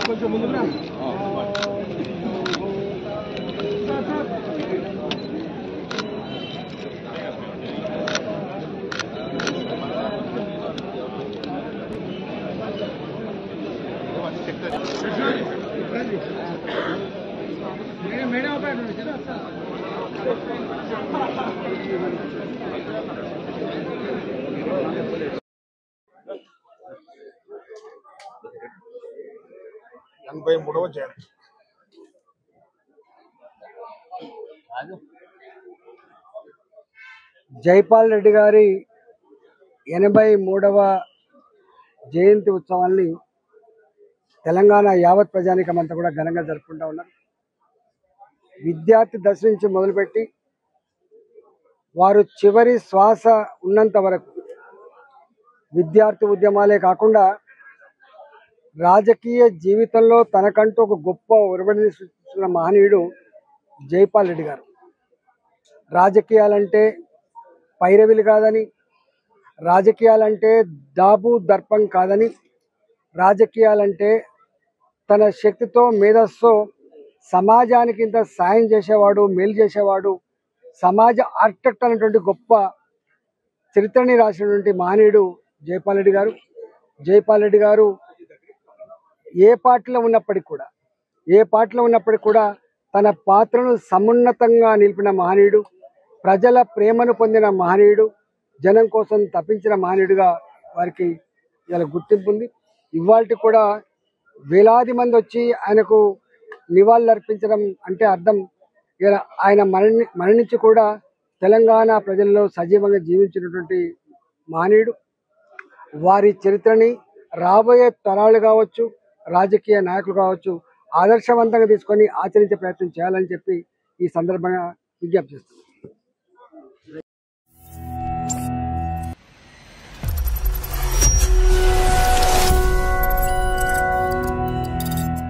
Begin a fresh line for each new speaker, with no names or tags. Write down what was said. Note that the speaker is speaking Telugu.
కొంచెం ముందు జయంతి
జైపాల్ రెడ్డి గారి 83వ జయంతి ఉత్సవాన్ని తెలంగాణ యావత్ ప్రజానికమంతా కూడా ఘనంగా జరుపుకుంటూ ఉన్నారు. విద్యార్థి దశ నుంచి మొదలుపెట్టి వారు చివరి శ్వాస ఉన్నంత వరకు విద్యార్థి ఉద్యమాలే కాకుండా రాజకీయ జీవితంలో తనకంటూ ఒక గొప్ప ఒరవడిని సృష్టించిన మహనీయుడు జైపాల్ రెడ్డి గారు. రాజకీయాలంటే పైరవిలు కాదని, రాజకీయాలంటే దాబు దర్పం కాదని, రాజకీయాలంటే తన శక్తితో మేధస్సుతో సమాజానికి ఇంత సాయం చేసేవాడు, మేలు చేసేవాడు, సమాజ ఆర్కిటెక్ట్ అనేటువంటి గొప్ప చరిత్రని రాసినటువంటి మహనీయుడు జైపాల్ రెడ్డి గారు. జైపాల్ రెడ్డి గారు ఏ పార్టీలో ఉన్నప్పటికీ కూడా తన పాత్రను సమున్నతంగా నిలిపిన మహనీయుడు, ప్రజల ప్రేమను పొందిన మహనీయుడు, జనం కోసం తప్పించిన మహనీయుడిగా వారికి ఇలా గుర్తింపు ఉంది. ఇవాళ కూడా వేలాది మంది వచ్చి ఆయనకు నివాళులు అర్పించడం అంటే అర్థం ఆయన మరణించి కూడా తెలంగాణ ప్రజల్లో సజీవంగా జీవించినటువంటి మహనీయుడు. వారి చరిత్రని రాబోయే తరాలు కావచ్చు, రాజకీయ నాయకులు కావచ్చు ఆదర్శవంతంగా తీసుకొని ఆచరించే ప్రయత్నం చేయాలని చెప్పి ఈ సందర్భంగా విజ్ఞప్తి చేస్తున్నాను.